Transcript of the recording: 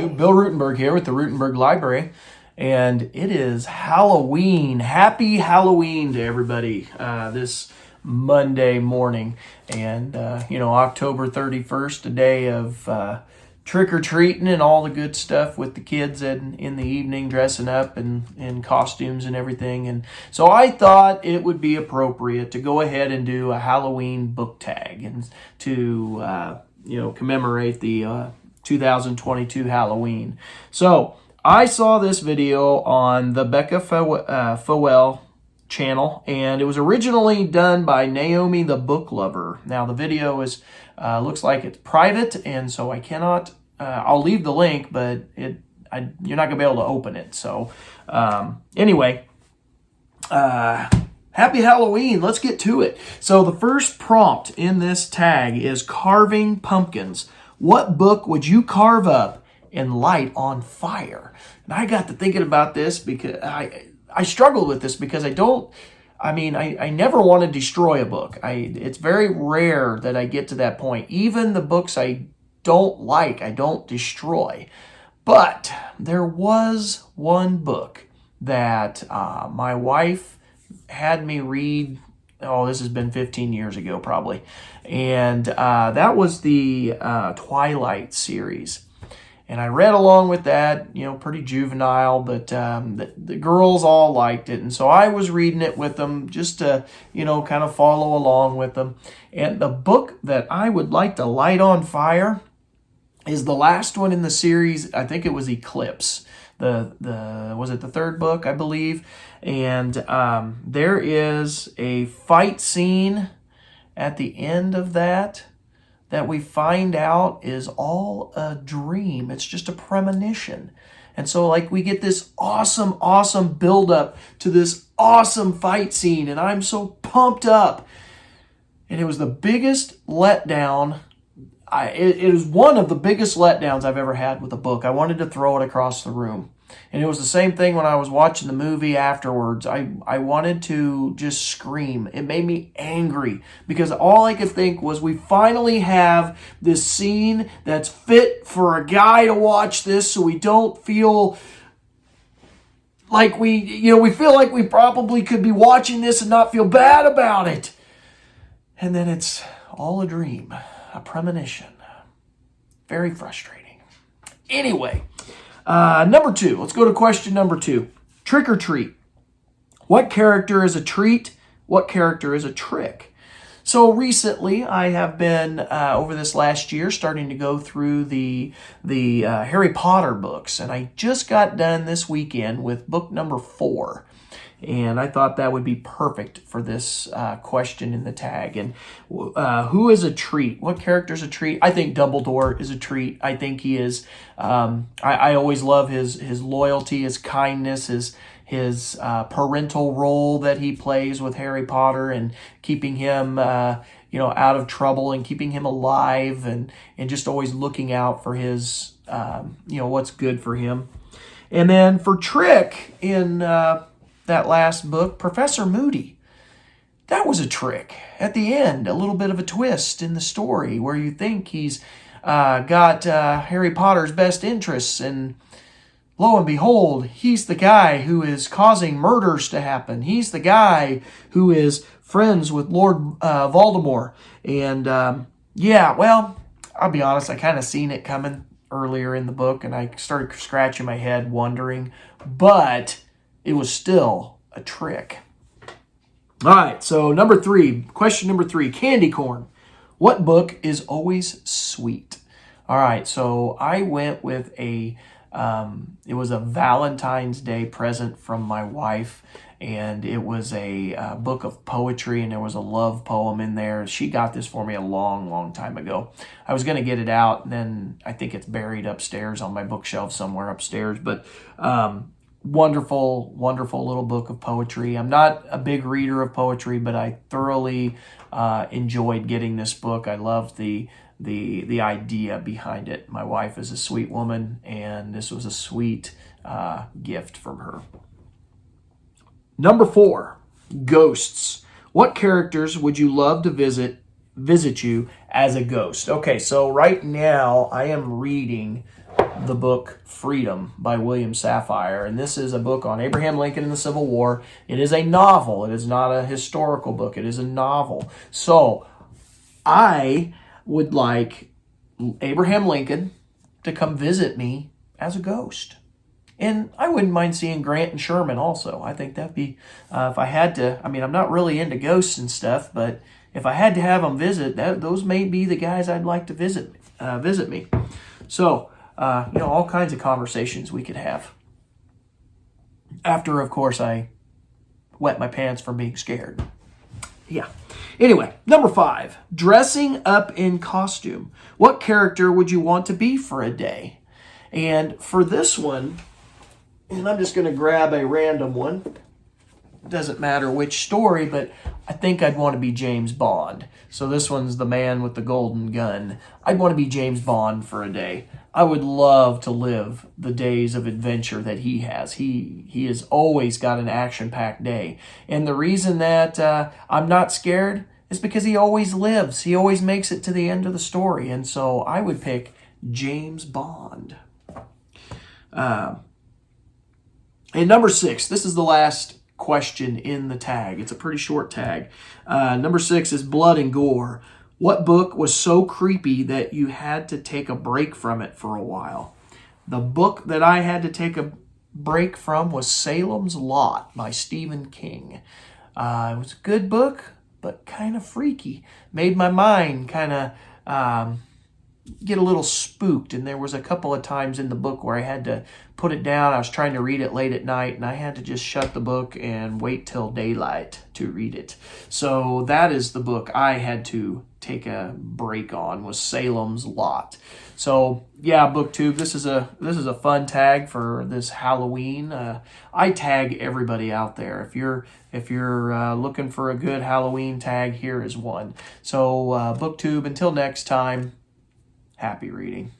YouTube. Bill Ruttenberg here with the Ruttenberg Library, and it is Halloween. Happy Halloween to everybody this Monday morning. And, October 31st, a day of trick-or-treating and all the good stuff with the kids in the evening, dressing up in costumes and everything. And so I thought it would be appropriate to go ahead and do a Halloween book tag and to commemorate the 2022 Halloween. So I saw this video on the Becca Fowell channel, and it was originally done by Naomi the Book Lover. Now the video is looks like it's private, and so I cannot. I'll leave the link, but you're not gonna be able to open it. So anyway. Happy Halloween. Let's get to it. So the first prompt in this tag is carving pumpkins. What book would you carve up and light on fire? And I got to thinking about this because I struggled with this because I never want to destroy a book. It's very rare that I get to that point. Even the books I don't like, I don't destroy. But there was one book that my wife had me read. This has been 15 years ago probably, and that was the Twilight series, and I read along with that. Pretty juvenile, but the girls all liked it, and so I was reading it with them just to kind of follow along with them. And the book that I would like to light on fire is the last one in the series. I think it was Eclipse. Was it the third book, I believe? And there is a fight scene at the end of that we find out is all a dream. It's just a premonition. And so we get this awesome build-up to this awesome fight scene, and I'm so pumped up. And it was the biggest letdown. It was one of the biggest letdowns I've ever had with a book. I wanted to throw it across the room. And it was the same thing when I was watching the movie afterwards. I wanted to just scream. It made me angry because all I could think was we finally have this scene that's fit for a guy to watch this, so we don't feel like we feel like we probably could be watching this and not feel bad about it. And then it's all a dream, a premonition. Very frustrating. Anyway, number 2. Let's go to question number 2. Trick or treat. What character is a treat? What character is a trick? So recently, I have been, over this last year, starting to go through the Harry Potter books. And I just got done this weekend with book number 4. And I thought that would be perfect for this question in the tag. And who is a treat? What character is a treat? I think Dumbledore is a treat. I think he is. I always love his loyalty, his kindness, his parental role that he plays with Harry Potter and keeping him out of trouble and keeping him alive and just always looking out for his what's good for him. And then for trick in that last book, Professor Moody. That was a trick. At the end, a little bit of a twist in the story where you think he's got Harry Potter's best interests, and lo and behold, he's the guy who is causing murders to happen. He's the guy who is friends with Lord Voldemort. And I'll be honest, I kind of seen it coming earlier in the book, and I started scratching my head wondering, but it was still a trick. All right, so question number 3, candy corn. What book is always sweet? All right, so I went with it was a Valentine's Day present from my wife, and it was a book of poetry, and there was a love poem in there. She got this for me a long time ago. I was going to get it out, and then I think it's buried upstairs on my bookshelf somewhere upstairs, but wonderful little book of poetry. I'm not a big reader of poetry, but I thoroughly enjoyed getting this book. I loved the idea behind it. My wife is a sweet woman, and this was a sweet gift from her. Number 4, ghosts. What characters would you love to visit you as a ghost? Okay, so right now I am reading the book Freedom by William Safire. And this is a book on Abraham Lincoln and the Civil War. It is a novel. It is not a historical book. It is a novel. So I would like Abraham Lincoln to come visit me as a ghost. And I wouldn't mind seeing Grant and Sherman also. I think that'd be, if I had to, I mean, I'm not really into ghosts and stuff, but if I had to have them visit, those may be the guys I'd like to visit me. So, all kinds of conversations we could have. After, of course, I wet my pants from being scared. Yeah. Anyway, number 5, dressing up in costume. What character would you want to be for a day? And for this one, and I'm just going to grab a random one. Doesn't matter which story, but I think I'd want to be James Bond. So this one's the man with the golden gun. I'd want to be James Bond for a day. I would love to live the days of adventure that he has. He has always got an action-packed day. And the reason that I'm not scared is because he always lives. He always makes it to the end of the story. And so I would pick James Bond. And number 6, this is the last question in the tag. It's a pretty short tag. Number 6 is Blood and Gore. What book was so creepy that you had to take a break from it for a while? The book that I had to take a break from was Salem's Lot by Stephen King. It was a good book, but kind of freaky. Made my mind kind of get a little spooked, and there was a couple of times in the book where I had to put it down. I was trying to read it late at night, and I had to just shut the book and wait till daylight to read it. So that is the book I had to take a break on, was Salem's Lot. So yeah, BookTube, this is a fun tag for this Halloween. I tag everybody out there. If you're looking for a good Halloween tag, here is one. So BookTube, until next time, happy reading.